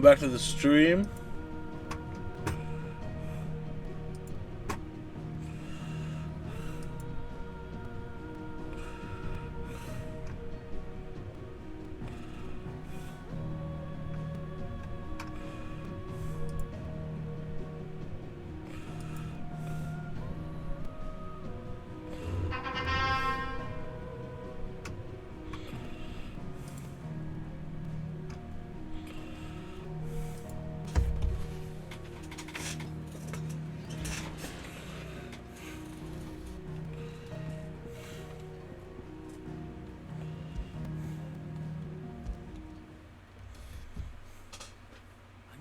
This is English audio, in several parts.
back to the stream.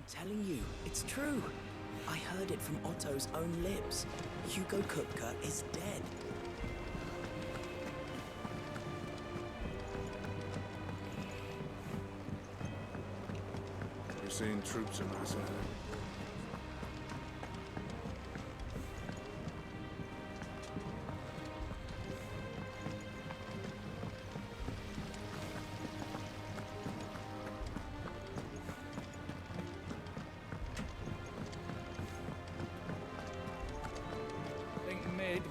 Telling you, it's true. I heard it from Otto's own lips. Hugo Kupka is dead. We're seeing troops in this area.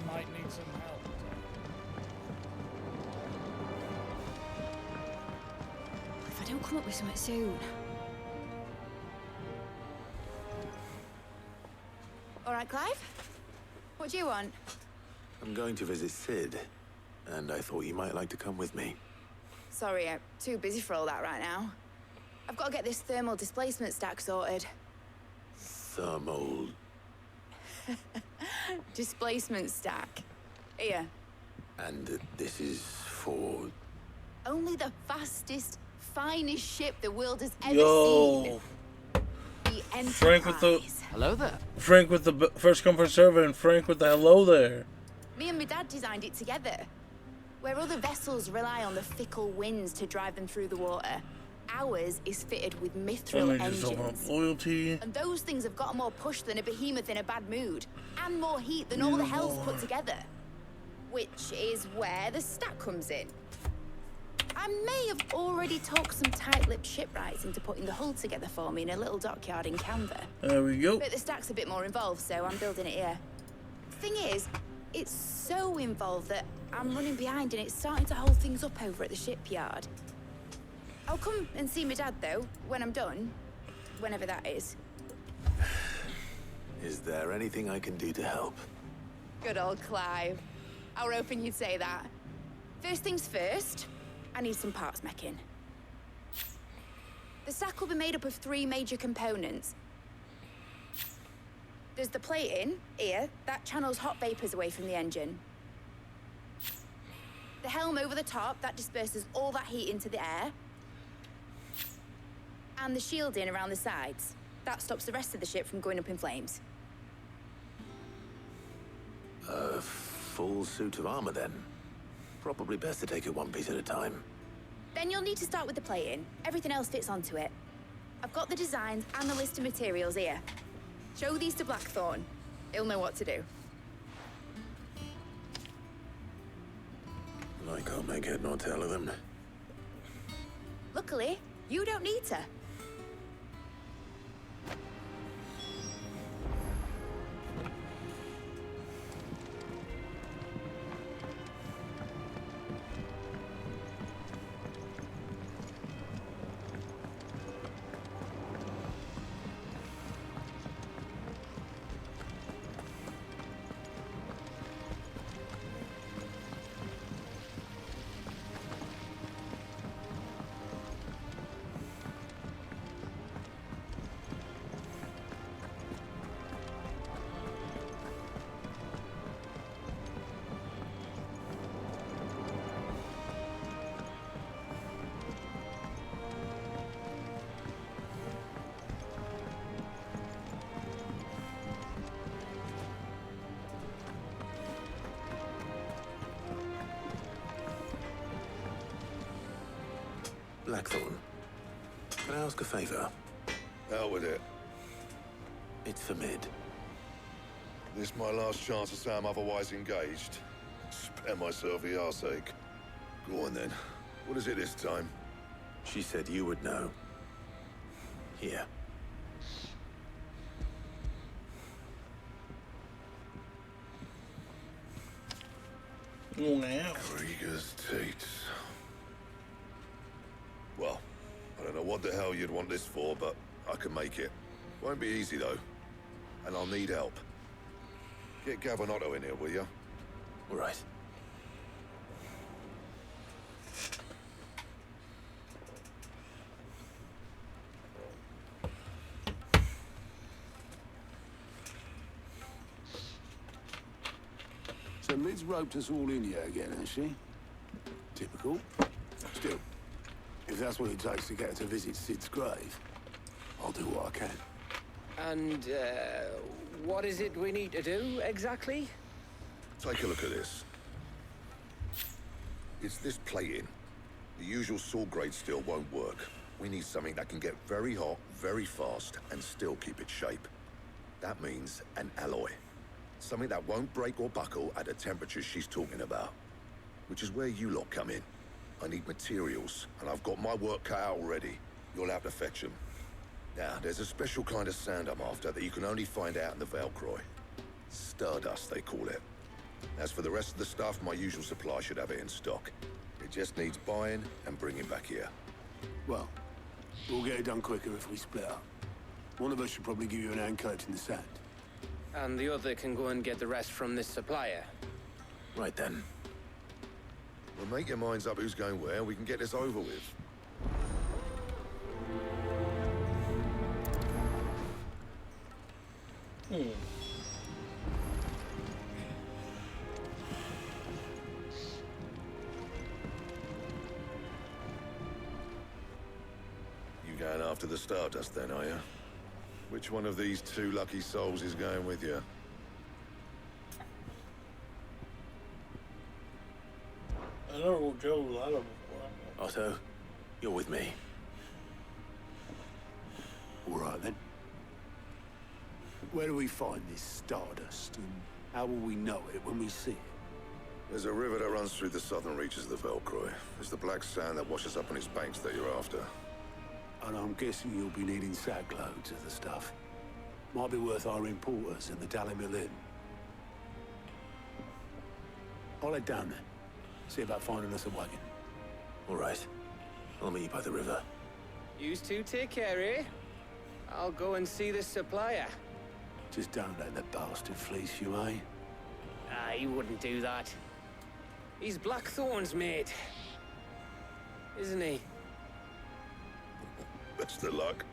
Might need some help. If I don't come up with something soon. All right, Clive? What do you want? I'm going to visit Sid, and I thought you might like to come with me. Sorry, I'm too busy for all that right now. I've got to get this thermal displacement stack sorted. Thermal... Displacement stack. Here. And this is for... Only the fastest, finest ship the world has ever Yo. seen. The Enterprise. Frank with the... Hello there. Frank with the first come first serve, and Frank with the hello there. Me and my dad designed it together. Where other vessels rely on the fickle winds to drive them through the water, ours is fitted with mithril Only just open up engines. loyalty. And those things have got more push than a behemoth in a bad mood, and more heat than all the hells put together. Which is where the stack comes in. I may have already talked some tight-lipped shipwrights into putting the hull together for me in a little dockyard in Canva. There we go. But the stack's a bit more involved, so I'm building it here. Thing is, it's so involved that I'm running behind and it's starting to hold things up over at the shipyard. I'll come and see my dad, though, when I'm done. Whenever that is. Is there anything I can do to help? Good old Clive. I were hoping you'd say that. First things first, I need some parts meching. The stack will be made up of 3 major components. There's the plating, here, that channels hot vapors away from the engine. The helm over the top, that disperses all that heat into the air. And the shielding around the sides. That stops the rest of the ship from going up in flames. A full suit of armor, then. Probably best to take it one piece at a time. Then you'll need to start with the plating. Everything else fits onto it. I've got the designs and the list of materials here. Show these to Blackthorn. He'll know what to do. I can't make head nor tail of them. Luckily, you don't need to. Blackthorn, can I ask a favor? Out with it. It's for Mid. This my last chance to say I'm otherwise engaged. Spare myself the arseache. Go on then. What is it this time? She said you would know. Here. งงแล้ว Krieger's Teats. Well, I don't know what the hell you'd want this for, but I can make it. Won't be easy, though. And I'll need help. Get Gavin-Otto in here, will you? All right. So Lid's roped us all in here again, has she? Typical. Still, if that's what it takes to get her to visit Sid's grave, I'll do what I can. And, what is it we need to do, exactly? Take a look at this. It's this plating. The usual saw grade steel won't work. We need something that can get very hot, very fast, and still keep its shape. That means an alloy. Something that won't break or buckle at the temperatures she's talking about. Which is where you lot come in. I need materials, and I've got my work cut out already. You'll have to fetch them. Now, there's a special kind of sand I'm after that you can only find out in the Velcroy. Stardust, they call it. As for the rest of the stuff, my usual supply should have it in stock. It just needs buying and bringing back here. Well, we'll get it done quicker if we split up. One of us should probably give you an hand coat in the sand. And the other can go and get the rest from this supplier. Right then. Well, make your minds up who's going where, and we can get this over with. You going after the Stardust then, are you? Which one of these two lucky souls is going with you? I know Joe a lot of them. Otto, you're with me. All right, then. Where do we find this Stardust, and how will we know it when we see it? There's a river that runs through the southern reaches of the Velcroy. It's the black sand that washes up on its banks that you're after. And I'm guessing you'll be needing sack loads of the stuff. Might be worth hiring porters in the Dalimil Inn. I'll head down there. See about finding us a wagon. All right. I'll meet you by the river. You two take care, eh? I'll go and see this supplier. Just don't let the bastard fleece you, eh? Ah, he wouldn't do that. He's Blackthorn's mate. Isn't he? Best of luck.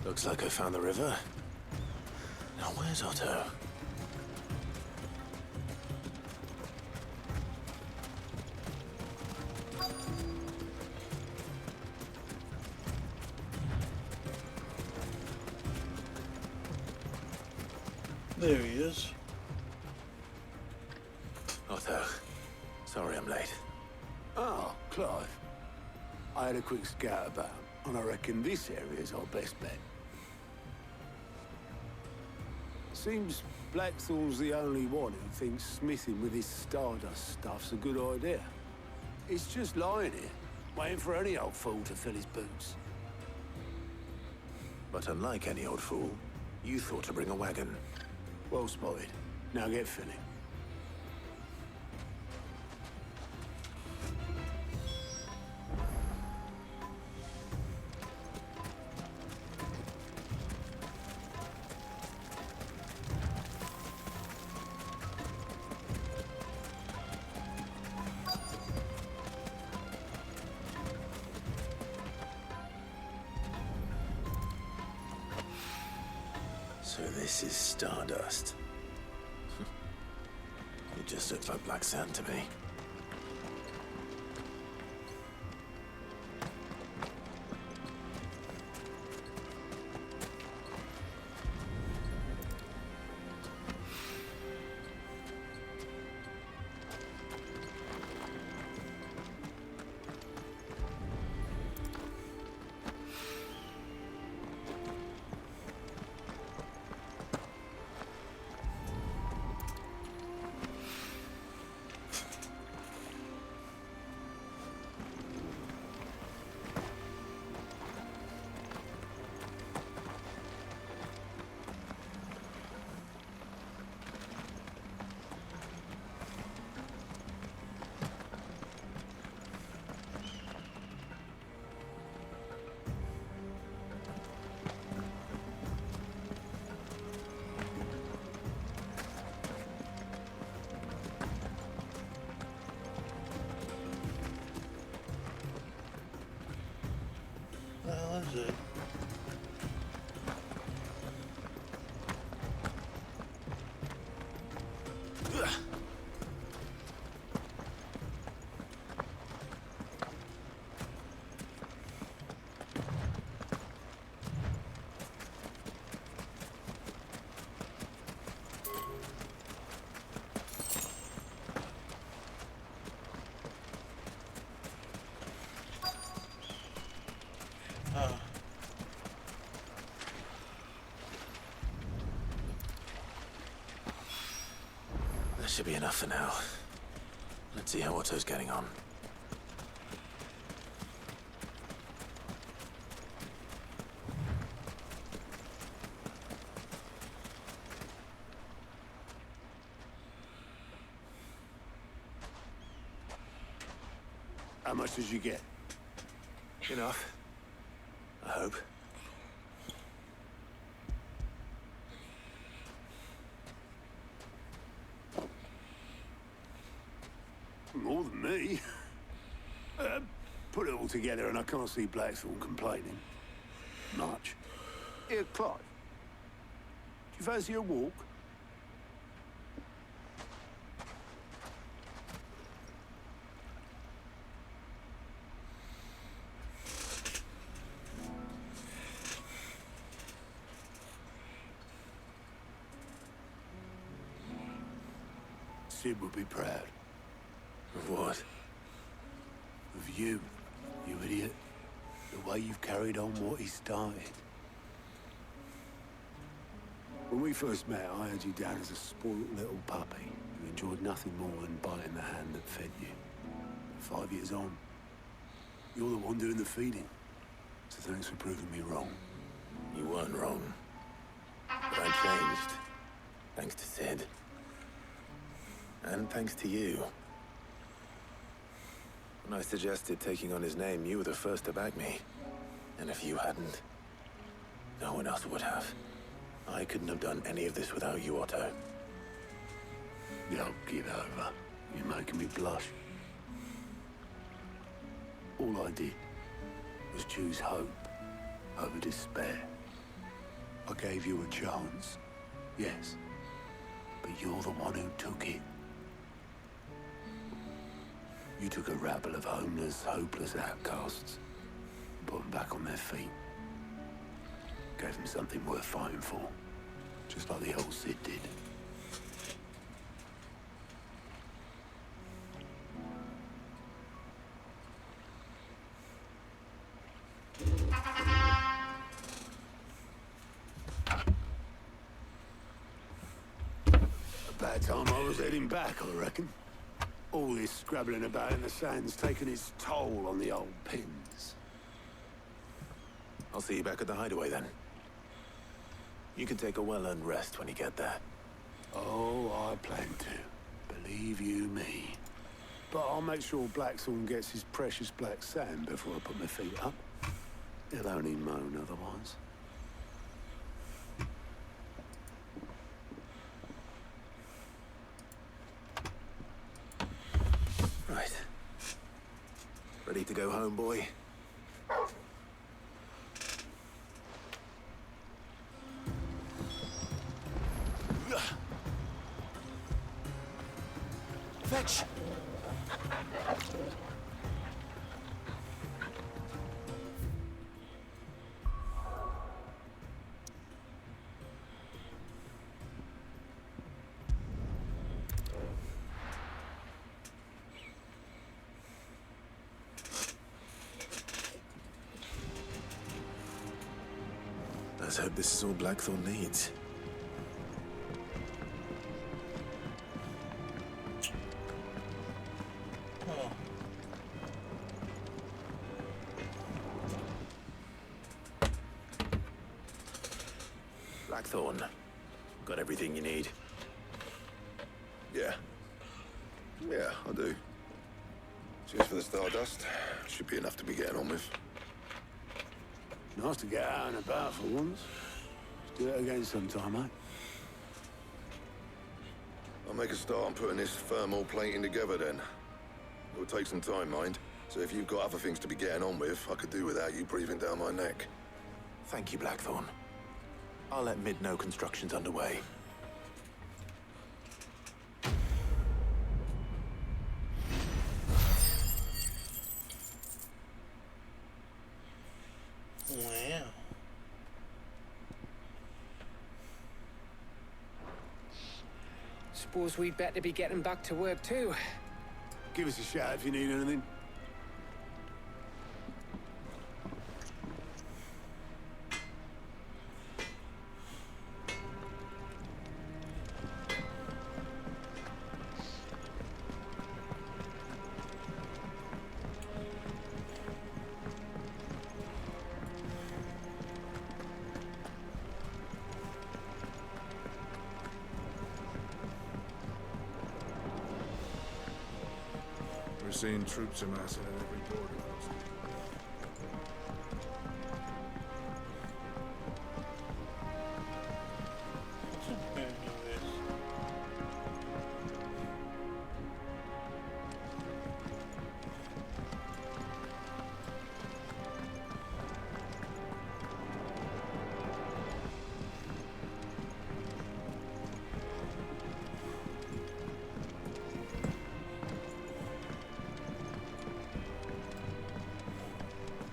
Looks like I found the river. Now where's Otto? There he is. Otto. Sorry I'm late. Oh, Clive. I had a quick scout about, and I reckon this area's our best bet. Seems Blackthorn's the only one who thinks smithing with his Stardust stuff's a good idea. It's just lying here, waiting for any old fool to fill his boots. But unlike any old fool, you thought to bring a wagon. Well spotted. Now get filling. So this is Stardust. It just looks like black sand to me. Well, that's it. That should be enough for now. Let's see how Otto's getting on. How much did you get? Enough. I hope. More than me. Put it all together and I can't see Blackthorn complaining. Much. Here, Clive. Do you fancy a walk? Sid would be proud. Of what? Of you, you idiot. The way you've carried on what he started. When we first met, I had you down as a spoiled little puppy who enjoyed nothing more than biting the hand that fed you. 5 years on, you're the one doing the feeding. So thanks for proving me wrong. You weren't wrong. But I changed. Thanks to Sid. And thanks to you. When I suggested taking on his name, you were the first to back me. And if you hadn't, no one else would have. I couldn't have done any of this without you, Otto. Don't give over. You're making me blush. All I did was choose hope over despair. I gave you a chance, yes, but you're the one who took it. You took a rabble of homeless, hopeless outcasts, and put them back on their feet. Gave them something worth fighting for, just like the old Sid did. About time I was heading back, I reckon. All this scrabbling about in the sand's taken its toll on the old pins. I'll see you back at the hideaway then. You can take a well-earned rest when you get there. Oh, I plan to. Believe you me. But I'll make sure Blackthorn gets his precious black sand before I put my feet up. He'll only moan otherwise. Right. Ready to go home, boy? us hope this is all Blackthorn needs. Oh. Blackthorn, got everything you need? Yeah. Yeah, I do. Cheers for the Stardust. Should be enough to be getting on with. Nice to get out and about for once. Let's do it again sometime, mate. I'll make a start on putting this thermal plating together then. It'll take some time, mind. So if you've got other things to be getting on with, I could do without you breathing down my neck. Thank you, Blackthorn. I'll let Mid know construction's underway. Wow. Suppose we'd better be getting back to work too. Give us a shout if you need anything. We're seeing troops amassing at every border post. What's the meaning of this?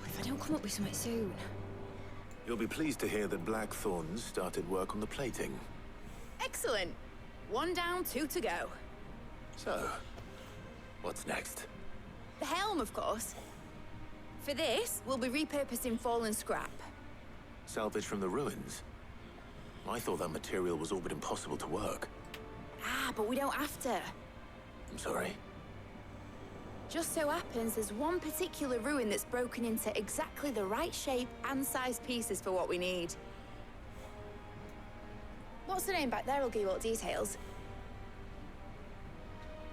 If I don't come up with something soon. You'll be pleased to hear that Blackthorn's started work on the plating. Excellent. One down, two to go. So, what's next? The helm, of course. For this, we'll be repurposing fallen scrap. Salvage from the ruins? I thought that material was all but impossible to work. Ah, but we don't have to. I'm sorry. Just so happens there's one particular ruin that's broken into exactly the right shape and size pieces for what we need. What's the name back there? I'll give you all details.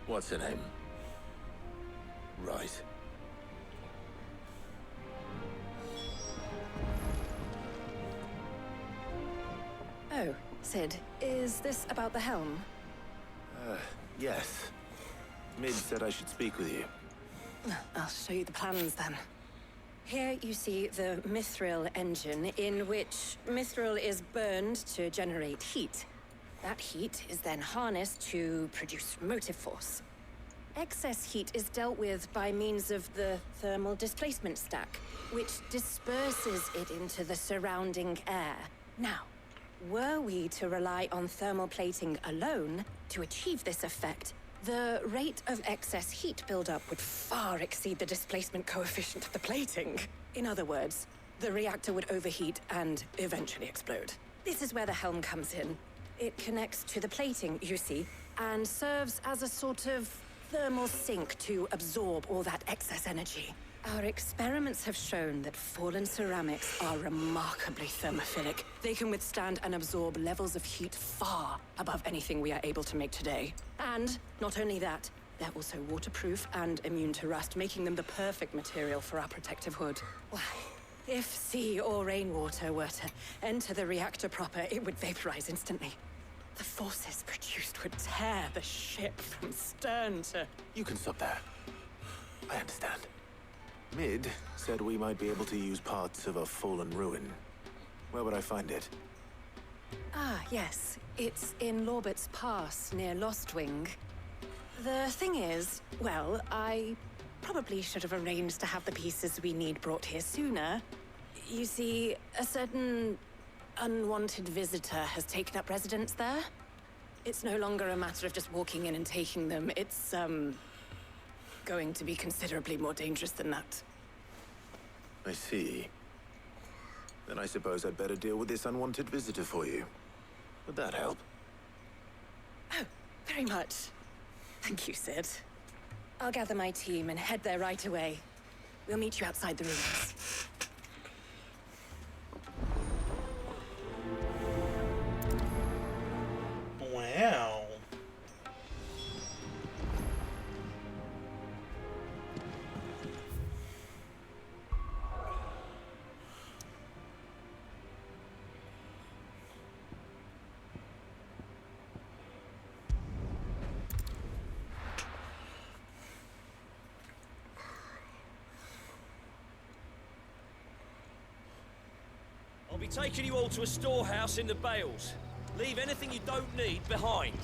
What's her name? Right. Oh, Sid, is this about the helm? Yes. Mid said I should speak with you. I'll show you the plans then. Here you see the mithril engine, in which mithril is burned to generate heat. That heat is then harnessed to produce motive force. Excess heat is dealt with by means of the thermal displacement stack, which disperses it into the surrounding air. Now, were we to rely on thermal plating alone to achieve this effect, the rate of excess heat buildup would far exceed the displacement coefficient of the plating. In other words, the reactor would overheat and eventually explode. This is where the helm comes in. It connects to the plating, you see, and serves as a sort of thermal sink to absorb all that excess energy. Our experiments have shown that fallen ceramics are remarkably thermophilic. They can withstand and absorb levels of heat far above anything we are able to make today. And not only that, they're also waterproof and immune to rust, making them the perfect material for our protective hood. Why, if sea or rainwater were to enter the reactor proper, it would vaporize instantly. The forces produced would tear the ship from stern to... You can stop there. I understand. Mid said we might be able to use parts of a fallen ruin. Where would I find it? Ah, yes. It's in Lorbert's Pass, near Lostwing. The thing is, well, I probably should have arranged to have the pieces we need brought here sooner. You see, a certain unwanted visitor has taken up residence there. It's no longer a matter of just walking in and taking them. It's, going to be considerably more dangerous than that. I see. Then I suppose I'd better deal with this unwanted visitor for you. Would that help? Oh, very much. Thank you, Sid. I'll gather my team and head there right away. We'll meet you outside the ruins. Wow. I'll be taking you all to a storehouse in the Bales. Leave anything you don't need behind.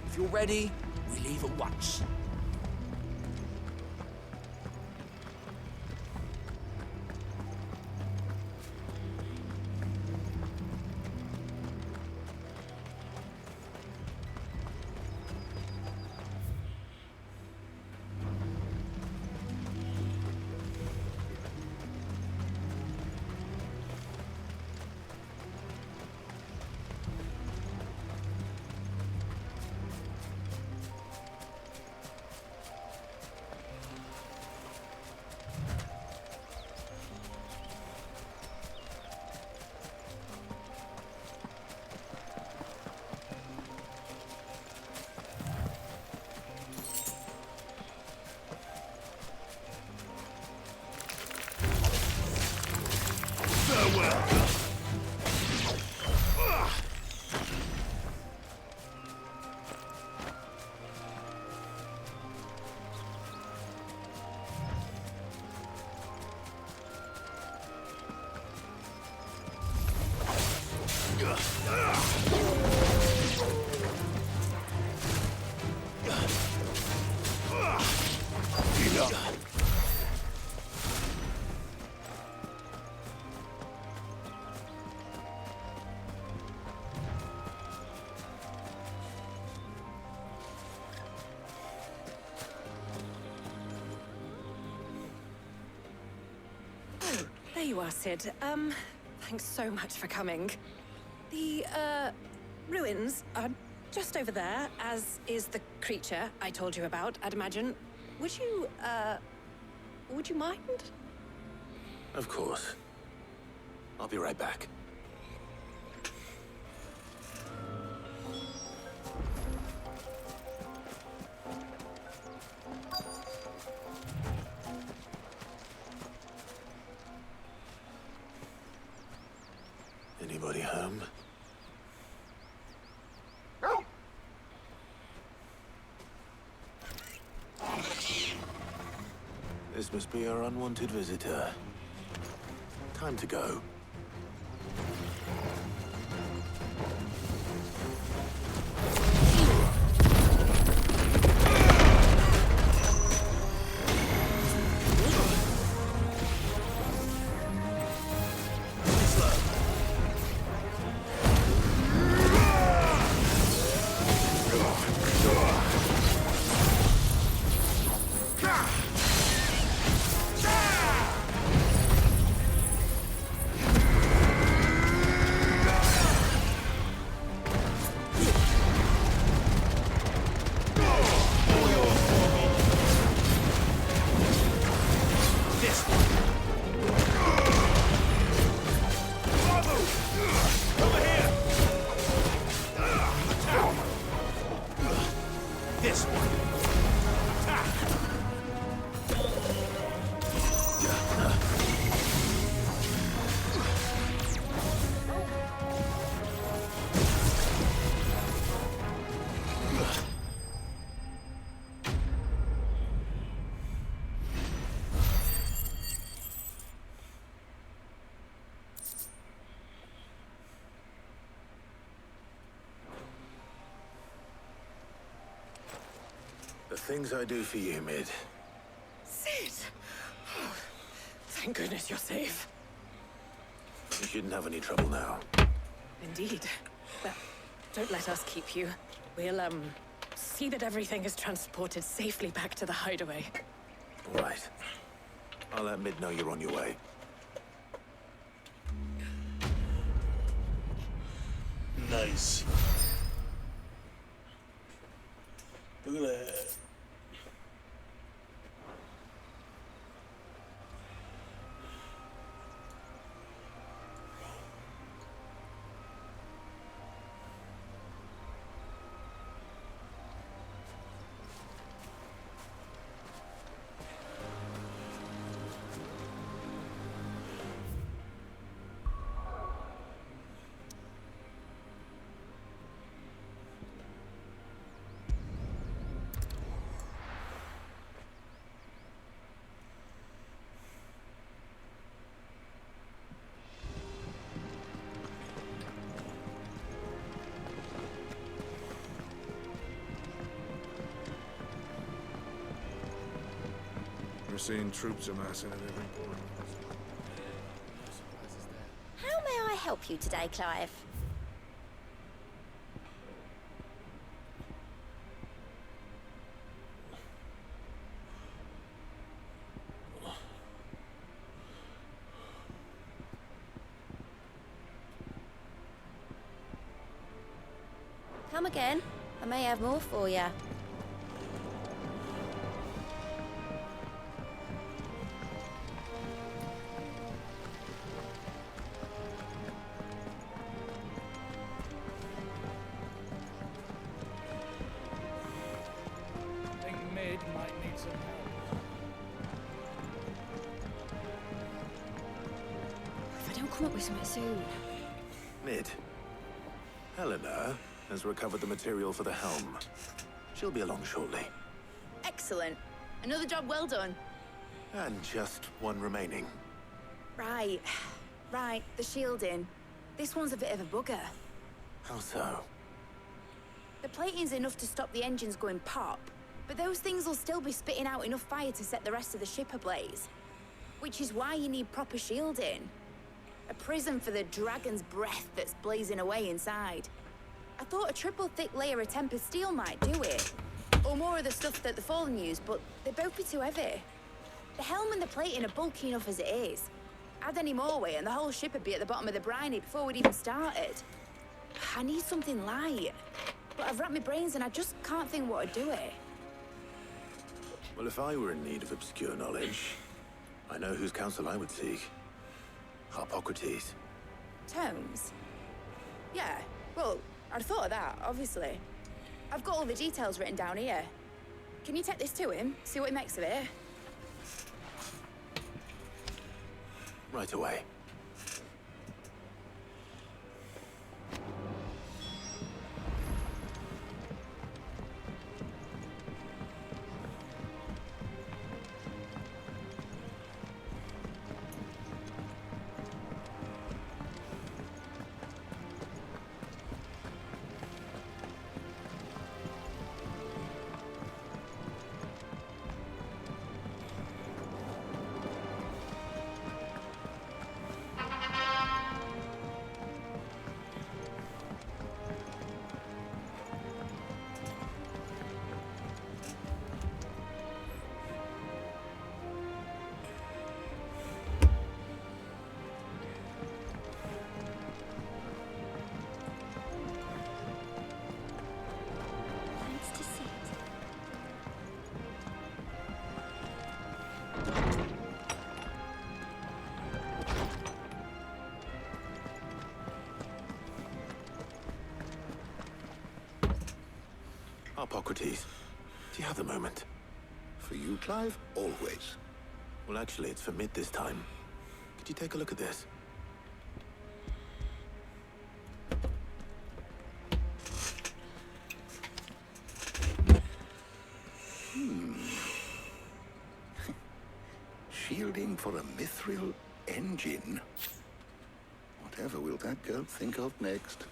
If you're ready, we leave at once. There you are, Sid. Thanks so much for coming. The, ruins are just over there, as is the creature I told you about, I'd imagine. Would you mind? Of course. I'll be right back. Anybody home? This must be our unwanted visitor. Time to go. The things I do for you, Mid. Sid! Oh, thank goodness you're safe. You shouldn't have any trouble now. Indeed. Well, don't let us keep you. We'll, see that everything is transported safely back to the hideaway. All right. I'll let Mid know you're on your way. Nice. Look at that. We're seeing troops amassing at every port. How may I help you today, Clive? Come again. I may have more for you. I think Mid might need some help. If I don't come up with something soon. Mid. Helena has recovered the material for the helm. She'll be along shortly. Excellent. Another job well done. And just one remaining. Right. Right, the shielding. This one's a bit of a bugger. How so? The plating's enough to stop the engines going pop, but those things will still be spitting out enough fire to set the rest of the ship ablaze. Which is why you need proper shielding. A prison for the dragon's breath that's blazing away inside. I thought a triple thick layer of tempered steel might do it. Or more of the stuff that the Fallen use, but they'd both be too heavy. The helm and the plating are bulky enough as it is. Add any more weight and the whole ship would be at the bottom of the briny before we'd even started. I need something light. But I've racked my brains and I just can't think what to do it. Well, if I were in need of obscure knowledge, I know whose counsel I would seek. Harpocrates. Tomes? Yeah, well, I'd thought of that, obviously. I've got all the details written down here. Can you take this to him, see what he makes of it? Right away. Thanks to see it. Harpocrates, do you have a moment? For you, Clive? Always. Well, actually, it's for Mid this time. Could you take a look at this? Shielding for a mithril engine. Whatever will that girl think of next?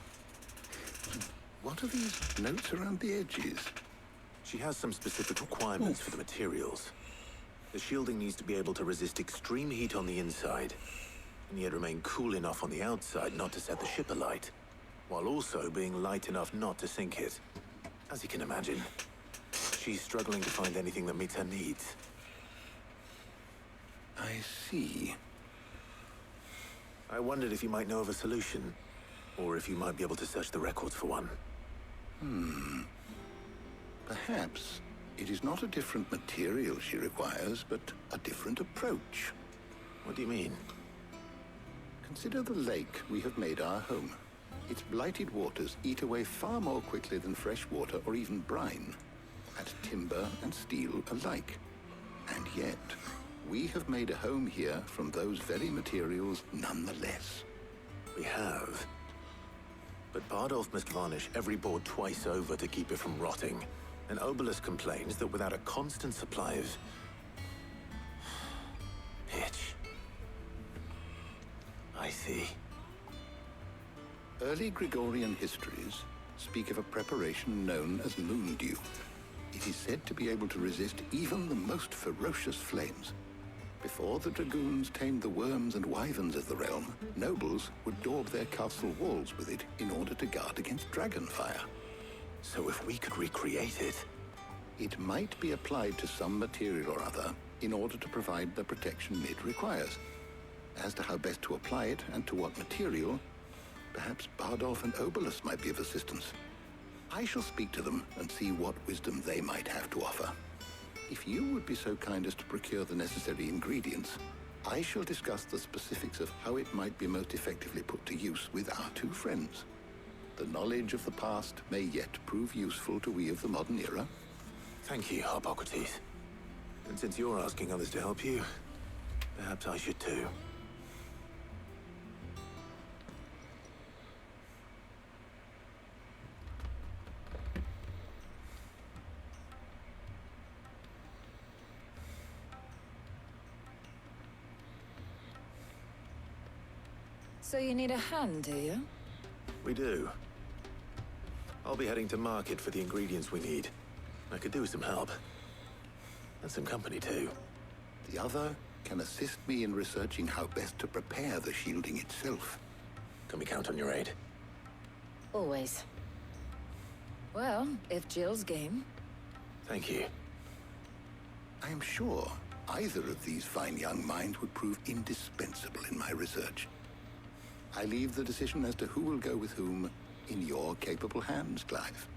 What are these notes around the edges? She has some specific requirements for the materials. The shielding needs to be able to resist extreme heat on the inside, and yet remain cool enough on the outside not to set the ship alight, while also being light enough not to sink it. As you can imagine, she's struggling to find anything that meets her needs. I see. I wondered if you might know of a solution, or if you might be able to search the records for one. Perhaps it is not a different material she requires, but a different approach. What do you mean? Consider the lake we have made our home. Its blighted waters eat away far more quickly than fresh water or even brine, at timber and steel alike. And yet, we have made a home here from those very materials nonetheless. We have. But Bardolph must varnish every board twice over to keep it from rotting. And Obelus complains that without a constant supply of pitch. I see. Early Gregorian histories speak of a preparation known as moon dew. It is said to be able to resist even the most ferocious flames. Before the dragoons tamed the worms and wyverns of the realm, nobles would daub their castle walls with it in order to guard against dragon fire. So if we could recreate it... It might be applied to some material or other in order to provide the protection it requires. As to how best to apply it and to what material, perhaps Bardolph and Obelus might be of assistance. I shall speak to them and see what wisdom they might have to offer. If you would be so kind as to procure the necessary ingredients, I shall discuss the specifics of how it might be most effectively put to use with our two friends. The knowledge of the past may yet prove useful to we of the modern era. Thank you, Harpocrates. And since you're asking others to help you, perhaps I should too. So you need a hand, do you? We do. I'll be heading to market for the ingredients we need. I could do with some help. And some company, too. The other can assist me in researching how best to prepare the shielding itself. Can we count on your aid? Always. Well, if Jill's game. Thank you. I am sure either of these fine young minds would prove indispensable in my research. I leave the decision as to who will go with whom in your capable hands, Clive.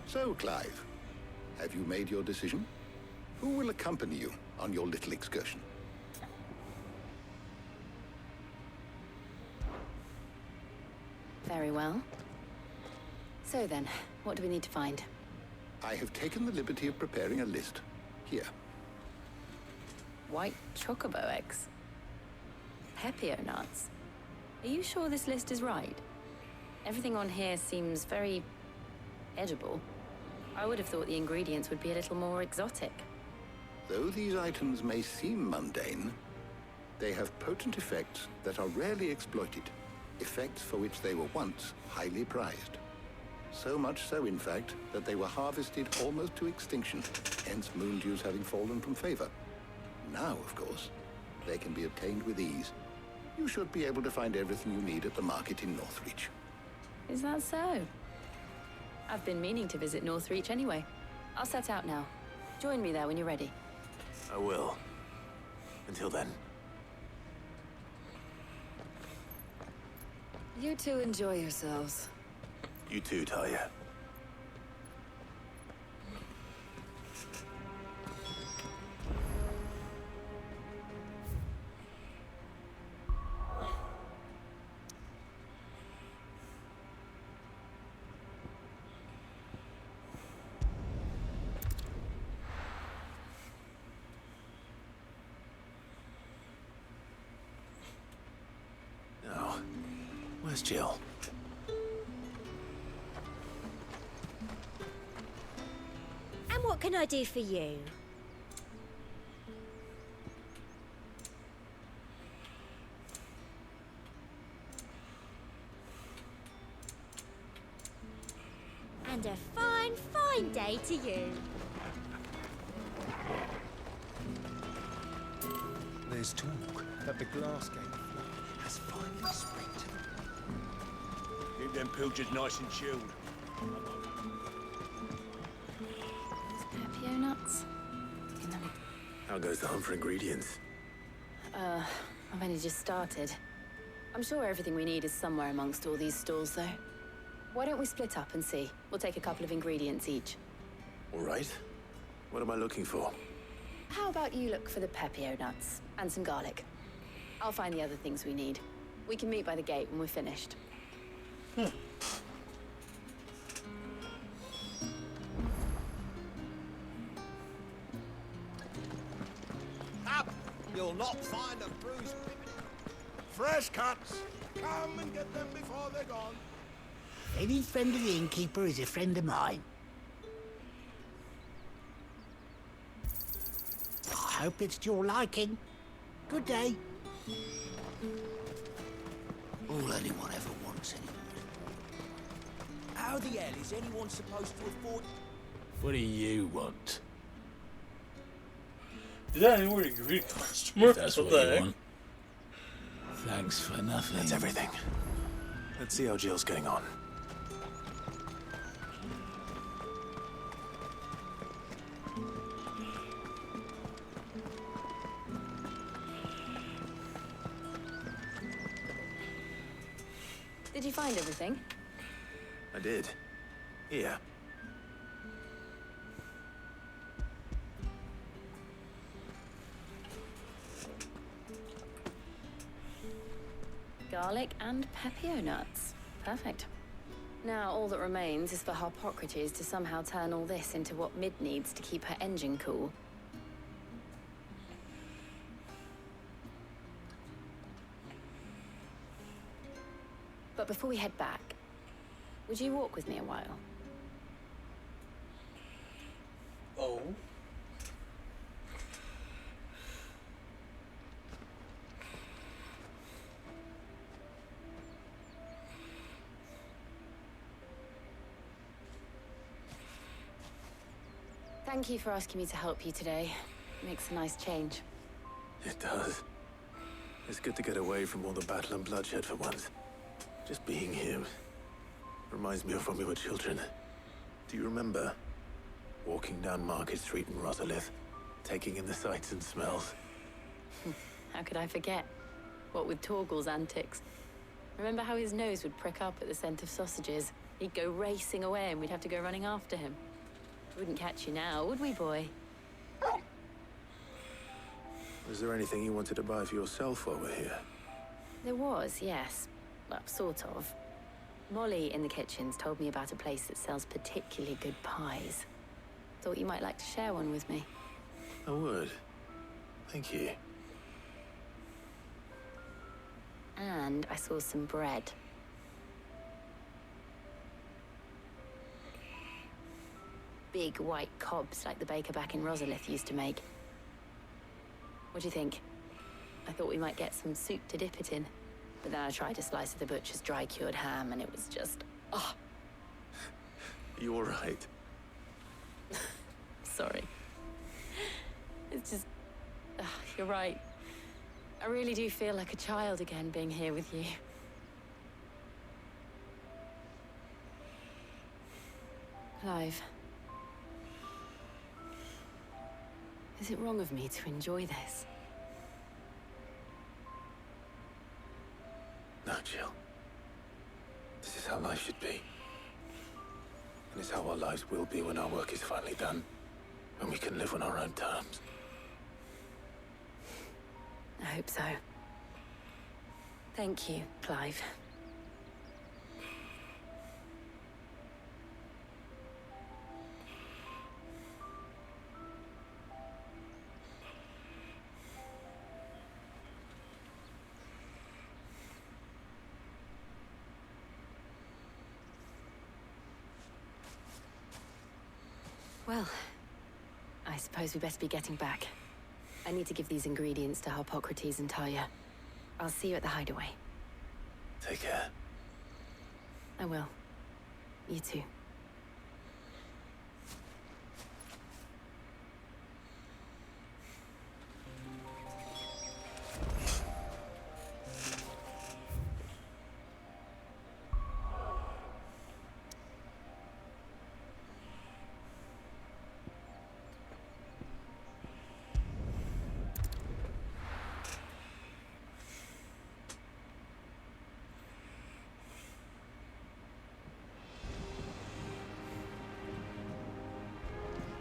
So, Clive, have you made your decision? Who will accompany you on your little excursion? Very well. So then, what do we need to find? I have taken the liberty of preparing a list. Here. White chocobo eggs. Pepio nuts. Are you sure this list is right? Everything on here seems very edible. I would have thought the ingredients would be a little more exotic. Though these items may seem mundane, they have potent effects that are rarely exploited, effects for which they were once highly prized. So much so, in fact, that they were harvested almost to extinction, hence moon dews having fallen from favor. Now, of course, they can be obtained with ease. You should be able to find everything you need at the market in Northreach. Is that so? I've been meaning to visit Northreach anyway. I'll set out now. Join me there when you're ready. I will. Until then. You two enjoy yourselves. You too, Talia. Now, where's Jill? And what What can I do for you? And a fine, fine day to you. There's talk that the glass gate has finally spread to the... Keep them pilchards nice and chilled. Pepio nuts? How goes the hunt for ingredients? I've only just started. I'm sure everything we need is somewhere amongst all these stalls, though. Why don't we split up and see? We'll take a couple of ingredients each. All right. What am I looking for? How about you look for the Pepio nuts and some garlic? I'll find the other things we need. We can meet by the gate when we're finished. Up! You'll not find a bruised fresh cuts. Come and get them before they're gone. Any friend of the innkeeper is a friend of mine. I hope it's to your liking. Good day. All anyone ever wants anymore. How the hell is anyone supposed to afford... What do you want? Is that anywhere to greet a customer? That's What what the you heck? want. Thanks for nothing. That's everything. Let's see how Jill's getting on. Did you find everything? I did. Here. Garlic and Pepio nuts. Perfect. Now all that remains is for Harpocrates to somehow turn all this into what Mid needs to keep her engine cool. But before we head back, would you walk with me a while? Oh. Thank you for asking me to help you today. Makes a nice change. It does. It's good to get away from all the battle and bloodshed for once. Just being here reminds me of when we were children. Do you remember walking down Market Street in Rosalith, taking in the sights and smells? How could I forget? What with Torgal's antics. Remember how his nose would prick up at the scent of sausages? He'd go racing away and we'd have to go running after him. Wouldn't catch you now, would we, boy? Was there anything you wanted to buy for yourself while we're here? There was, yes. Well, sort of. Molly in the kitchens told me about a place that sells particularly good pies. Thought you might like to share one with me. I would. Thank you. And I saw some bread. Big white cobs like the baker back in Rosalith used to make. What do you think? I thought we might get some soup to dip it in. But then I tried a slice of the butcher's dry-cured ham and it was just... oh, You all right? sorry. It's just... you're right. I really do feel like a child again being here with you. Clive. Is it wrong of me to enjoy this? No, Jill. This is how life should be. And it's how our lives will be when our work is finally done. When we can live on our own terms. I hope so. Thank you, Clive. Well, suppose we best be getting back. I need to give these ingredients to Harpocrates and Talia. I'll see you at the hideaway. Take care. I will. You too.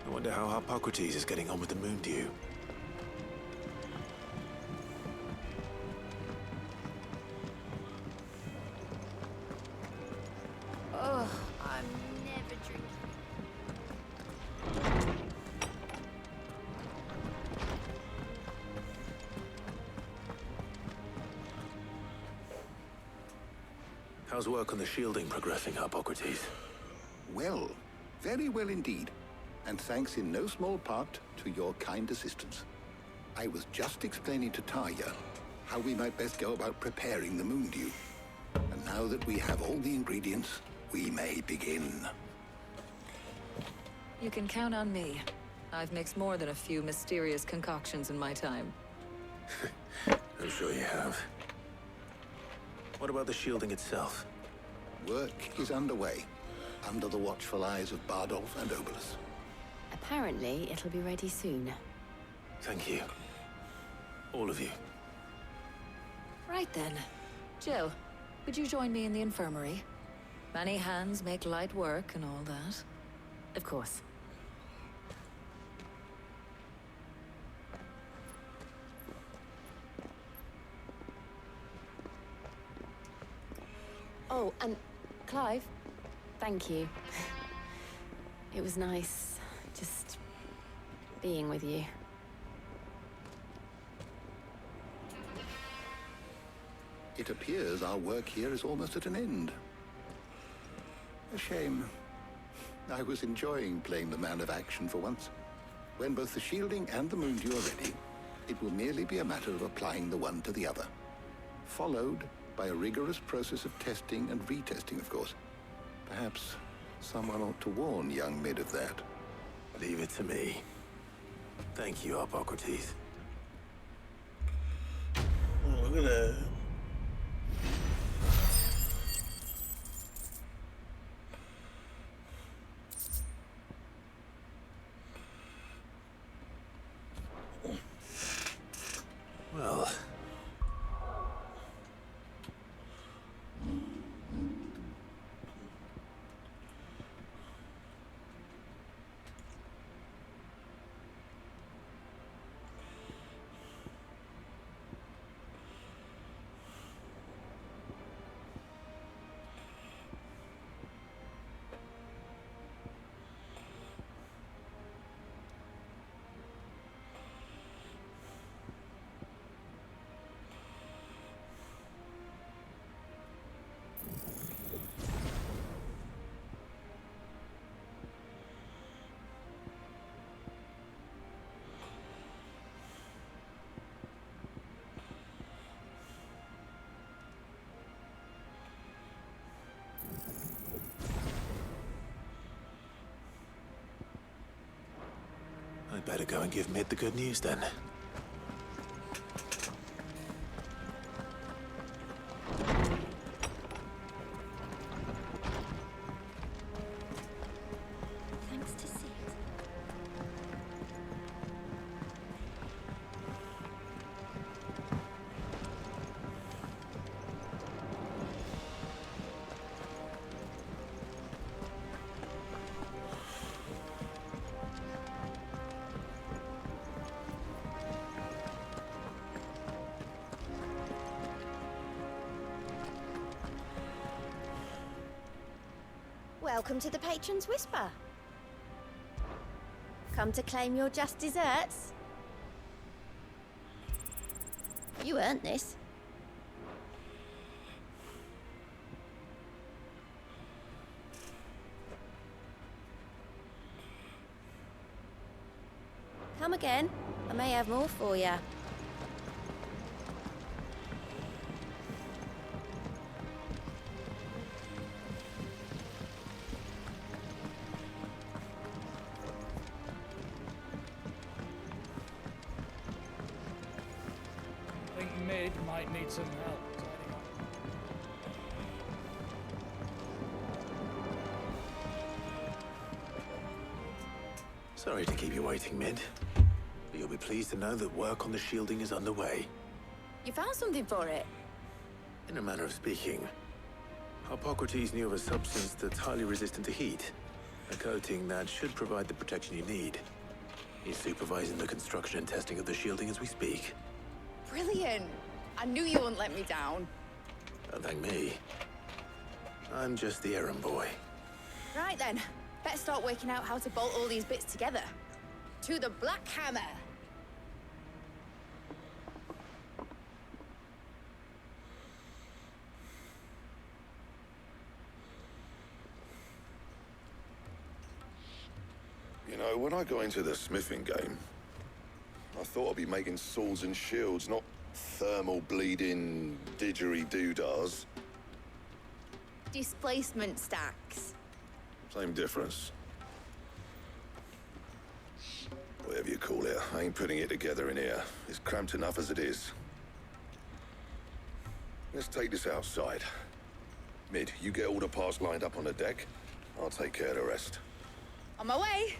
I wonder how Harpocrates is getting on with the moon dew. Oh, I'm never drinking. How's work on the shielding progressing, Harpocrates? Well, very well indeed. And thanks in no small part to your kind assistance. I was just explaining to Tarja how we might best go about preparing the moon dew. And now that we have all the ingredients, we may begin. You can count on me. I've mixed more than a few mysterious concoctions in my time. I'm sure you have. What about the shielding itself? Work is underway, under the watchful eyes of Bardolph and Obolus. Apparently, it'll be ready soon. Thank you. All of you. Right then. Jill, would you join me in the infirmary? Many hands make light work and all that. Of course. Oh, and Clive, thank you. It was nice, just being with you. It appears our work here is almost at an end. A shame. I was enjoying playing the man of action for once. When both the shielding and the moon dew are ready, it will merely be a matter of applying the one to the other. Followed by a rigorous process of testing and retesting, of course. Perhaps someone ought to warn young Mid of that. Leave it to me. Thank you, Harpocrates. Oh, look at that. Well... I'd better go and give Mid the good news then. Thanks to see it. Welcome to the Patron's Whisper. Come to claim your just desserts? You earned this. Come again. I may have more for you. I think Mid might need some help tidying up. Sorry to keep you waiting, Mid. But you'll be pleased to know that work on the shielding is underway. You found something for it? In a manner of speaking, Hippocrates knew of a substance that's highly resistant to heat. A coating that should provide the protection you need. He's supervising the construction and testing of the shielding as we speak. Brilliant. I knew you wouldn't let me down. Don't thank me. I'm just the errand boy. Right then. Better start working out how to bolt all these bits together. To the Black Hammer. You know, when I got into the smithing game, I thought I'd be making swords and shields, not thermal bleeding didgeridoo-dahs. Displacement stacks. Same difference. Whatever you call it, I ain't putting it together in here. It's cramped enough as it is. Let's take this outside. Mid, you get all the parts lined up on the deck. I'll take care of the rest. On my way.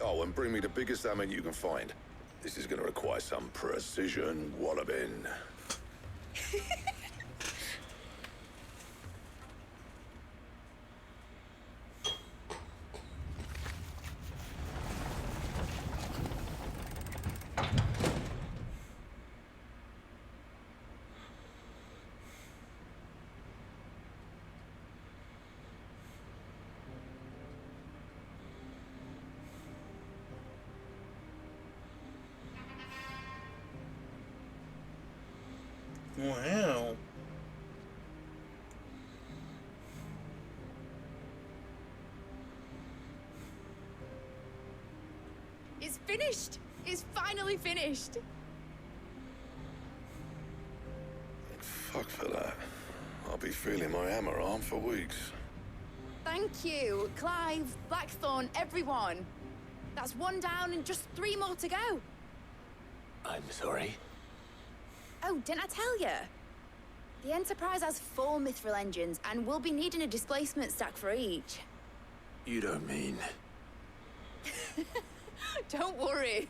Oh, and bring me the biggest hammer you can find. This is gonna require some precision walloping. Wow. It's finished. It's finally finished. Fuck for that. I'll be feeling my hammer arm for weeks. Thank you, Clive, Blackthorn, everyone. That's one down and just 3 more to go. I'm sorry. Oh, didn't I tell you? The Enterprise has 4 mithril engines, and we'll be needing a displacement stack for each. You don't mean... Don't worry.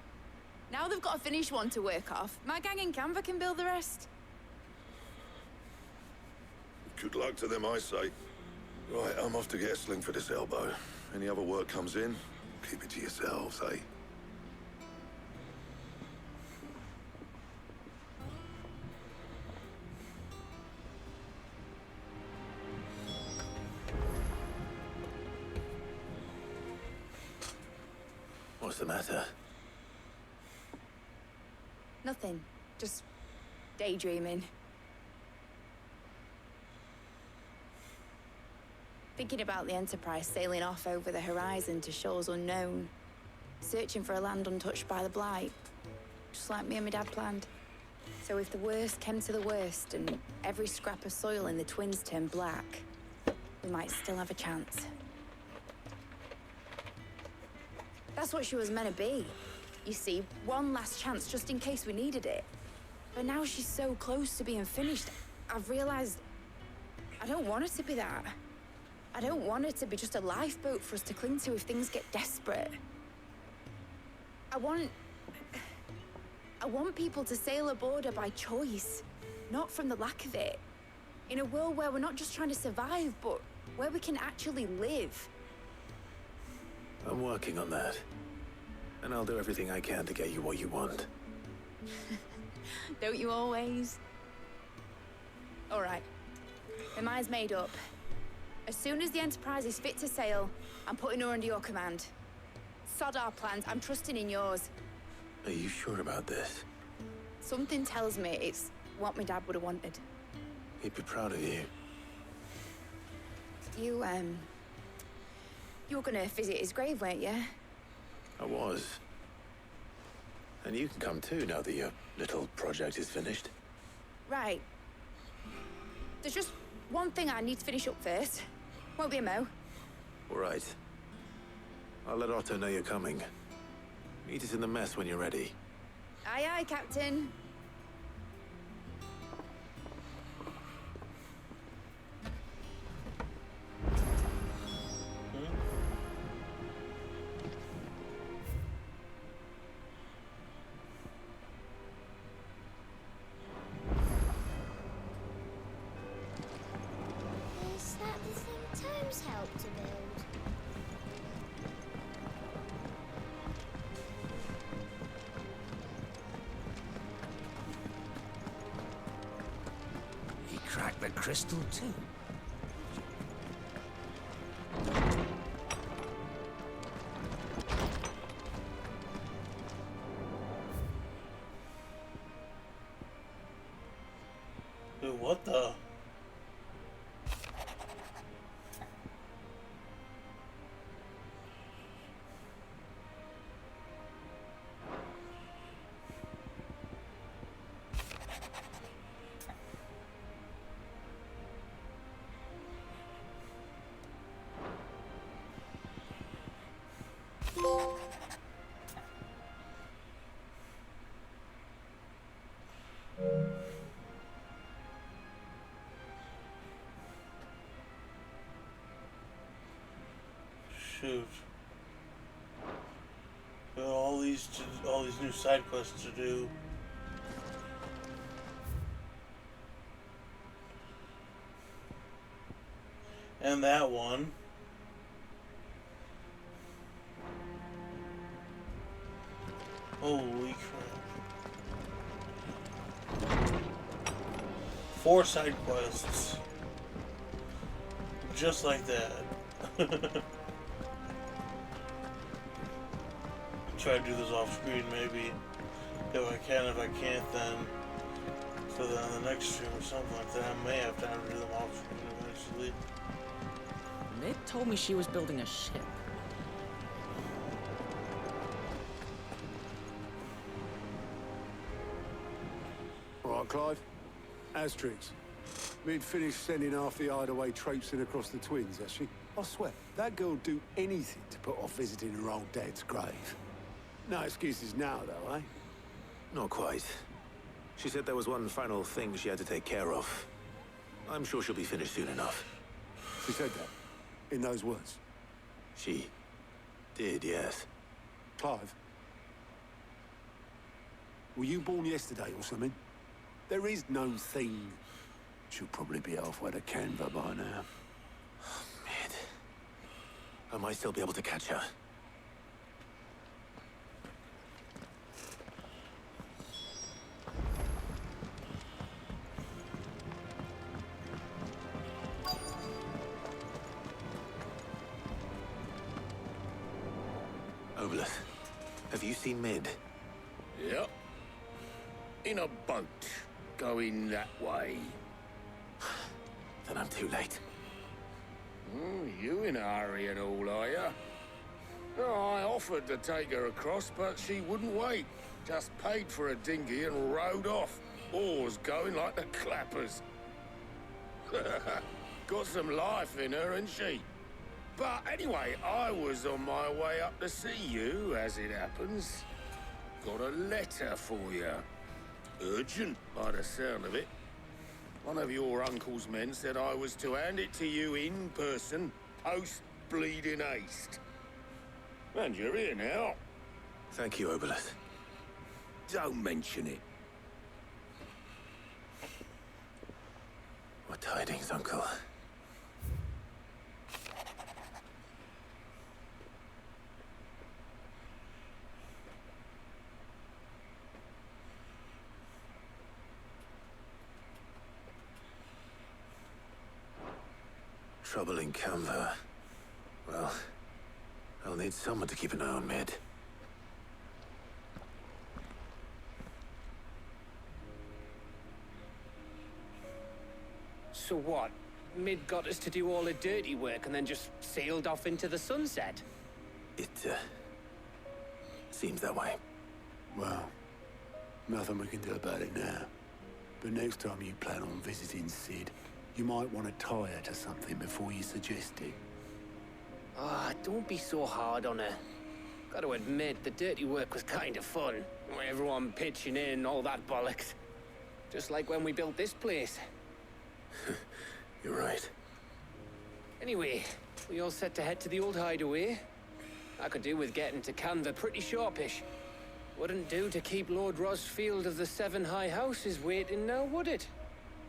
Now they've got a finished one to work off. My gang in Canva can build the rest. Good luck to them, I say. Right, I'm off to get a sling for this elbow. Any other work comes in, keep it to yourselves, eh? What's the matter? Nothing. Just daydreaming. Thinking about the Enterprise sailing off over the horizon to shores unknown. Searching for a land untouched by the Blight. Just like me and my dad planned. So if the worst came to the worst and every scrap of soil in the Twins turned black, we might still have a chance. That's what she was meant to be. You see, one last chance just in case we needed it. But now she's so close to being finished, I've realized I don't want it to be that. I don't want it to be just a lifeboat for us to cling to if things get desperate. I want people to sail aboard her by choice, not from the lack of it. In a world where we're not just trying to survive, but where we can actually live. I'm working on that. And I'll do everything I can to get you what you want. Don't you always? All right. My mind's made up. As soon as the Enterprise is fit to sail, I'm putting her under your command. Sod our plans, I'm trusting in yours. Are you sure about this? Something tells me it's what my dad would have wanted. He'd be proud of you. You were gonna visit his grave, weren't you? I was. And you can come too now that your little project is finished. Right. There's just one thing I need to finish up first. Won't be a mo. All right. I'll let Otto know you're coming. Meet us in the mess when you're ready. Aye, aye, Captain. Is that the thing Tomes helped to build? He cracked the crystal too. Dude, what the? Shoot. Got all these new side quests to do. And that one. Holy crap. 4 side quests. Just like that. Try to do this off screen maybe. If I can, if I can't then. So then on the next stream or something like that, I may have time to do them off screen eventually. Mid told me she was building a ship. All right, Clive. Asterix. Mid finished sending half the hideaway traipsing across the twins, has she? I swear, that girl'd do anything to put off visiting her old dad's grave. No excuses now, though, eh? Not quite. She said there was one final thing she had to take care of. I'm sure she'll be finished soon enough. She said that? In those words? She did, yes. Clive? Were you born yesterday or something? There is no thing. She'll probably be halfway to Canva by now. Mid. I might still be able to catch her. Obolus, have you seen Mid? Yep. In a boat, going that way. Then I'm too late. You in a hurry at all, are you? No, I offered to take her across, but she wouldn't wait. Just paid for a dinghy and rowed off. Oars going like the clappers. Got some life in her, ain't she? But anyway, I was on my way up to see you, as it happens. Got a letter for you. Urgent, by the sound of it. One of your uncle's men said I was to hand it to you in person, post-bleeding haste. And you're here now. Thank you, Obolus. Don't mention it. What tidings, Uncle? Trouble in Canva. Well, I'll need someone to keep an eye on Mid. So what? Mid got us to do all the dirty work and then just sailed off into the sunset? It, seems that way. Well, nothing we can do about it now. But next time you plan on visiting Sid, you might want to tie her to something before you suggest it. Ah, don't be so hard on her. Gotta admit, the dirty work was kind of fun. Everyone pitching in, all that bollocks. Just like when we built this place. You're right. Anyway, we all set to head to the old hideaway. I could do with getting to Canva pretty sharpish. Wouldn't do to keep Lord Rosfield of the Seven High Houses waiting now, would it?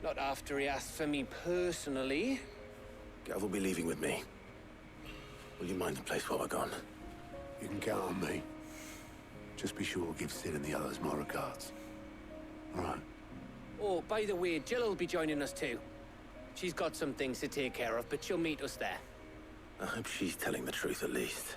Not after he asked for me personally. Gav will be leaving with me. Will you mind the place while we're gone? You can count on me. Just be sure to give Sid and the others my regards. All right. Oh, by the way, Jill will be joining us too. She's got some things to take care of, but she'll meet us there. I hope she's telling the truth at least.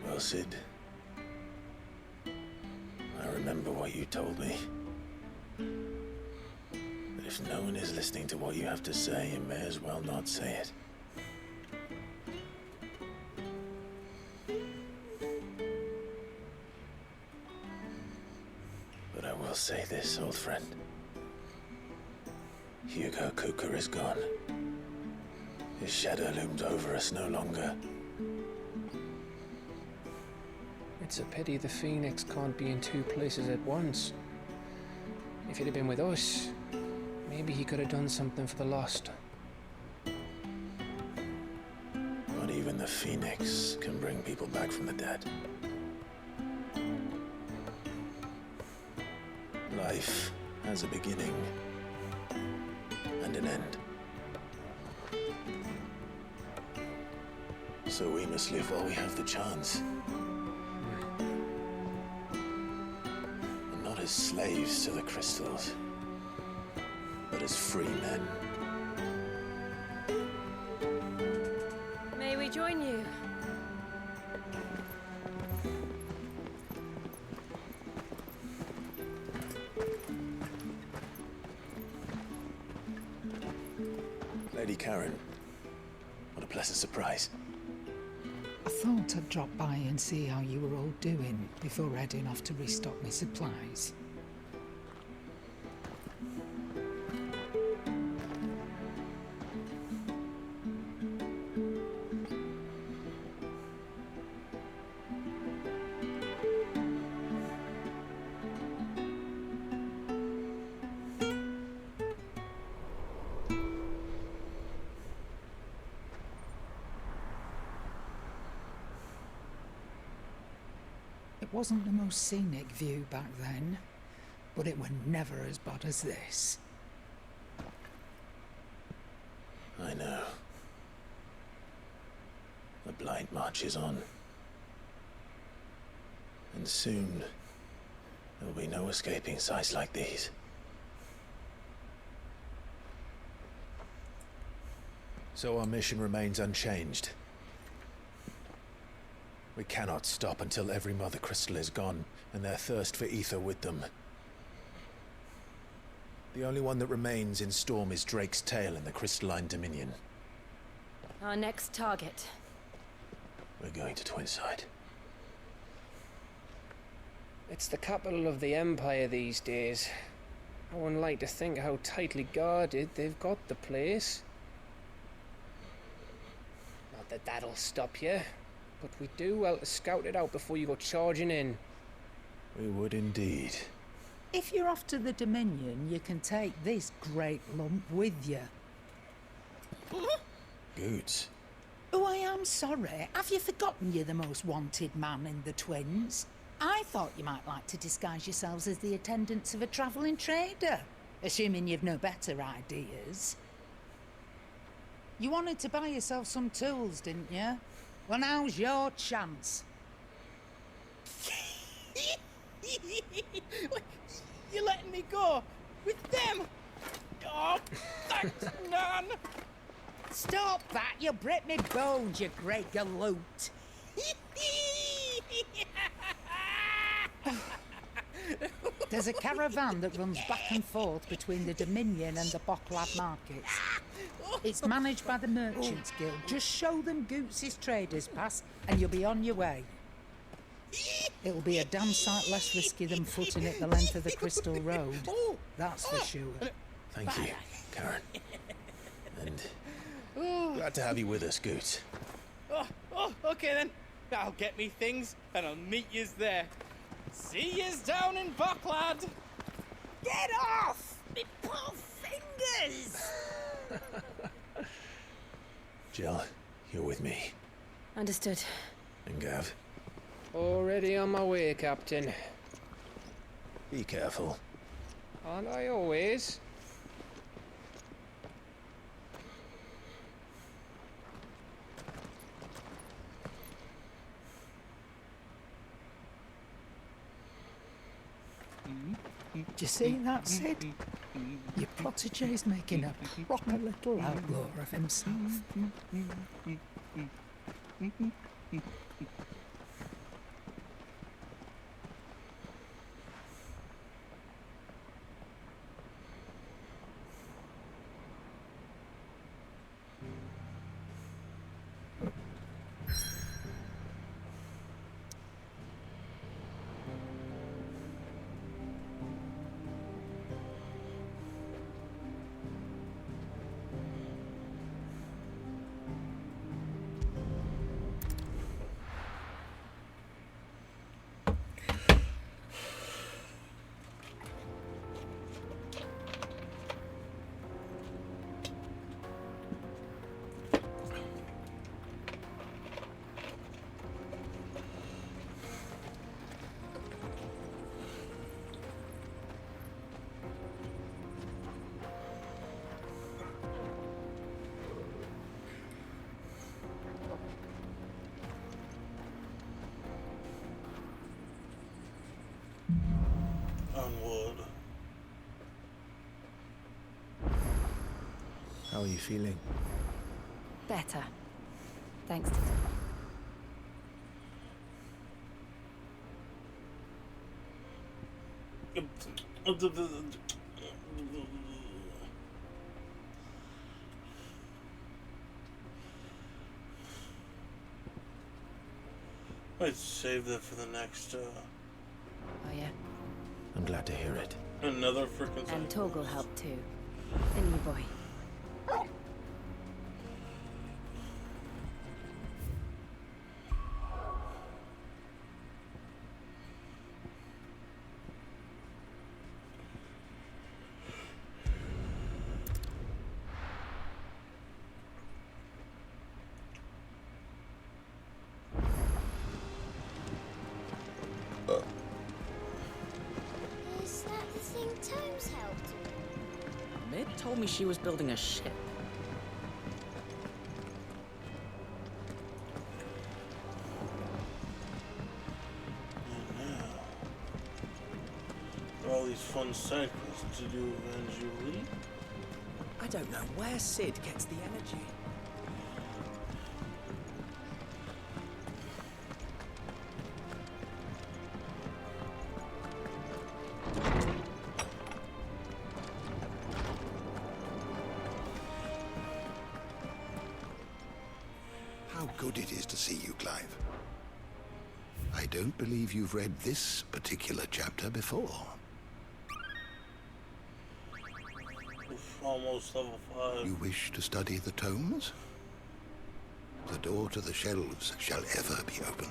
Well, Sid, I remember what you told me. That if no one is listening to what you have to say, you may as well not say it. But I will say this, old friend. Hugo Cooker is gone. His shadow looms over us no longer. It's a pity the Phoenix can't be in two places at once. If he'd have been with us, maybe he could have done something for the Lost. Not even the Phoenix can bring people back from the dead. Life has a beginning and an end. So we must live while we have the chance. And not as slaves to the crystals, but as free men. May we join you? Lady Karen, what a pleasant surprise. I thought I'd drop by and see how you were all doing before heading off to restock my supplies. It wasn't the most scenic view back then, but it were never as bad as this. I know. The Blight marches on. And soon, there will be no escaping sights like these. So our mission remains unchanged. We cannot stop until every Mother Crystal is gone, and their thirst for ether with them. The only one that remains in Storm is Drake's Tail in the Crystalline Dominion. Our next target. We're going to Twinside. It's the capital of the Empire these days. I wouldn't like to think how tightly guarded they've got the place. Not that that'll stop you, but we do well to scout it out before you go charging in. We would indeed. If you're off to the Dominion, you can take this great lump with you. Goods. Oh, I am sorry. Have you forgotten you're the most wanted man in the Twins? I thought you might like to disguise yourselves as the attendants of a travelling trader, assuming you've no better ideas. You wanted to buy yourself some tools, didn't you? Well, now's your chance. You're letting me go with them? Oh, thanks, Nan. Stop that! You'll break me bones, you great galoot. There's a caravan that runs back and forth between the Dominion and the Bocklad markets. It's managed by the Merchants Guild. Just show them Goots' traders pass and you'll be on your way. It'll be a damn sight less risky than footing it the length of the Crystal Road. That's for sure. Thank you, Karen. And glad to have you with us, Goots. Okay then. I'll get me things and I'll meet yous there. See yous down in Bocklad. Get off! Me poor fingers! Jill, you're with me. Understood. And Gav, Already on my way, Captain. be careful. Aren't I always? Do you see that, Sid? Your protege's making a proper little outlaw of himself. On wood. How are you feeling? Better. Thanks to I'd save that for the next, Oh, yeah. I'm glad to hear it. Another freaking And Torgal helped too. The new boy. Is that the thing Tomes helped? Mid told me she was building a ship. All these fun side quests to do eventually. I don't know where Sid gets the energy. How good it is to see you, Clive. I don't believe you've read this particular chapter before. Oof, almost level 5. You wish to study the tomes? The door to the shelves shall ever be open.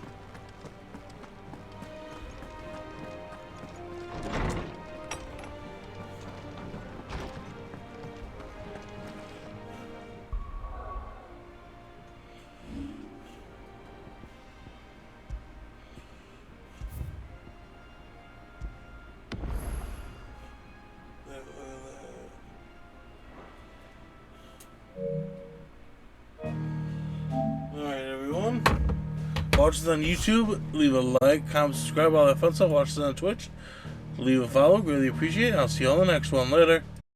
Watch us on YouTube. Leave a like, comment, subscribe, all that fun stuff. Watch us on Twitch. Leave a follow. Really appreciate it. I'll see you on the next one. Later.